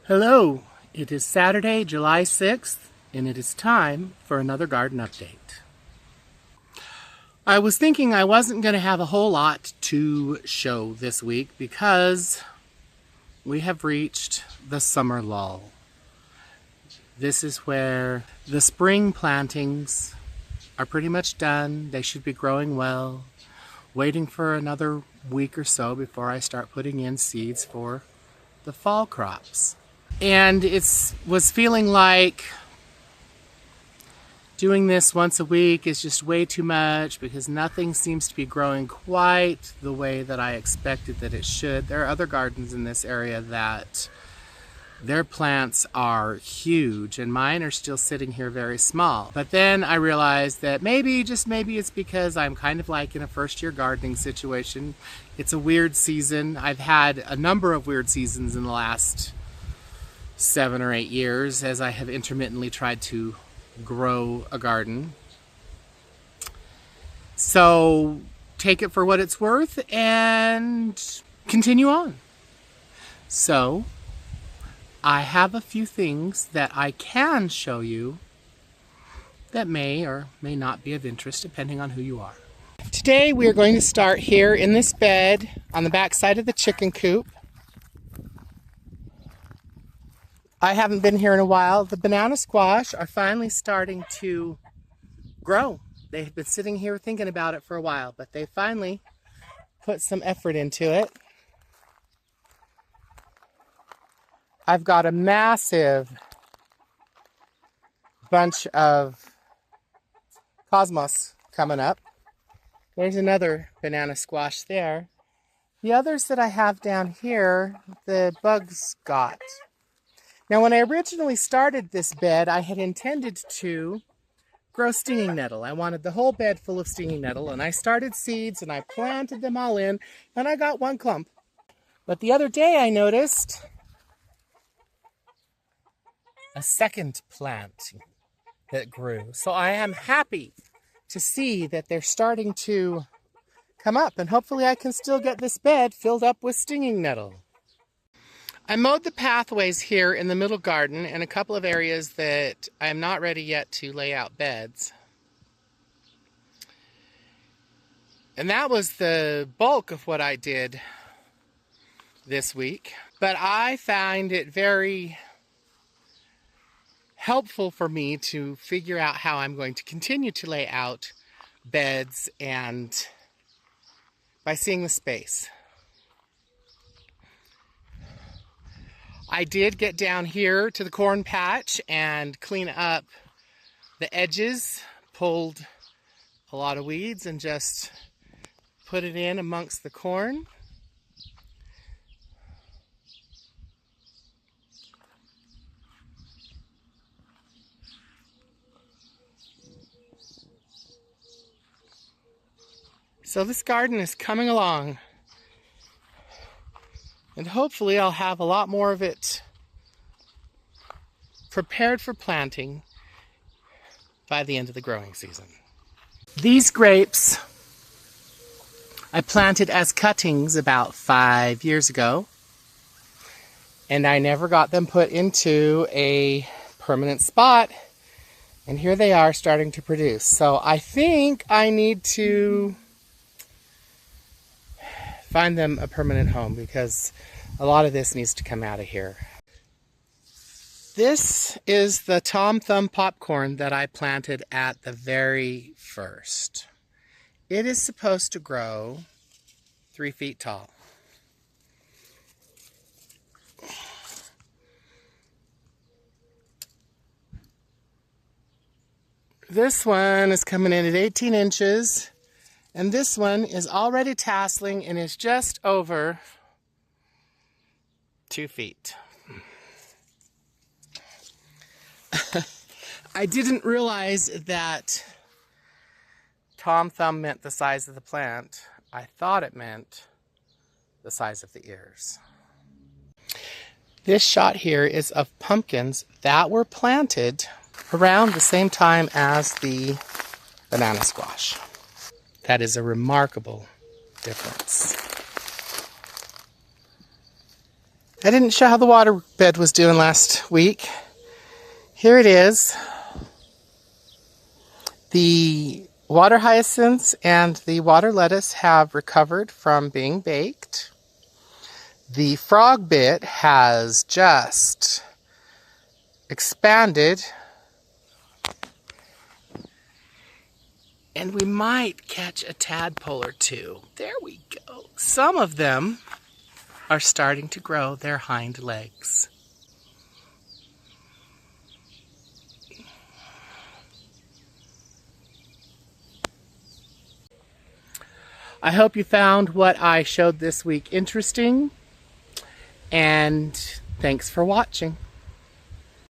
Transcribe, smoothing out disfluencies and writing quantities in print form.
Hello, it is Saturday, July 6th, and it is time for another garden update. I was thinking I wasn't going to have a whole lot to show this week because we have reached the summer lull. This is where the spring plantings are pretty much done. They should be growing well. Waiting for another week or so before I start putting in seeds for the fall crops. And it was feeling like doing this once a week is just way too much because nothing seems to be growing quite the way that I expected that it should. There are other gardens in this area that their plants are huge and mine are still sitting here very small. But then I realized that maybe, just maybe, it's because I'm kind of like in a first-year gardening situation. It's a weird season. I've had a number of weird seasons in the last 7 or 8 years as I have intermittently tried to grow a garden. So take it for what it's worth and continue on. So I have a few things that I can show you that may or may not be of interest depending on who you are. Today we are going to start here in this bed on the back side of the chicken coop. I haven't been here in a while. The banana squash are finally starting to grow. They have been sitting here thinking about it for a while, but they finally put some effort into it. I've got a massive bunch of cosmos coming up. There's another banana squash there. The others that I have down here, the bugs got. Now, when I originally started this bed, I had intended to grow stinging nettle. I wanted the whole bed full of stinging nettle, and I started seeds and I planted them all in, and I got one clump. But the other day I noticed a second plant that grew. So I am happy to see that they're starting to come up, and hopefully I can still get this bed filled up with stinging nettle. I mowed the pathways here in the middle garden in a couple of areas that I am not ready yet to lay out beds. And that was the bulk of what I did this week. But I find it very helpful for me to figure out how I'm going to continue to lay out beds and by seeing the space. I did get down here to the corn patch and clean up the edges, pulled a lot of weeds and just put it in amongst the corn. So this garden is coming along. And hopefully I'll have a lot more of it prepared for planting by the end of the growing season. These grapes I planted as cuttings about 5 years ago, and I never got them put into a permanent spot, and here they are starting to produce. So I think I need to find them a permanent home because a lot of this needs to come out of here. This is the Tom Thumb popcorn that I planted at the very first. It is supposed to grow 3 feet tall. This one is coming in at 18 inches. And this one is already tasseling and is just over 2 feet. I didn't realize that Tom Thumb meant the size of the plant. I thought it meant the size of the ears. This shot here is of pumpkins that were planted around the same time as the banana squash. That is a remarkable difference. I didn't show how the water bed was doing last week. Here it is. The water hyacinths and the water lettuce have recovered from being baked. The frog bit has just expanded, and we might catch a tadpole or two. There we go. Some of them are starting to grow their hind legs. I hope you found what I showed this week interesting, and thanks for watching.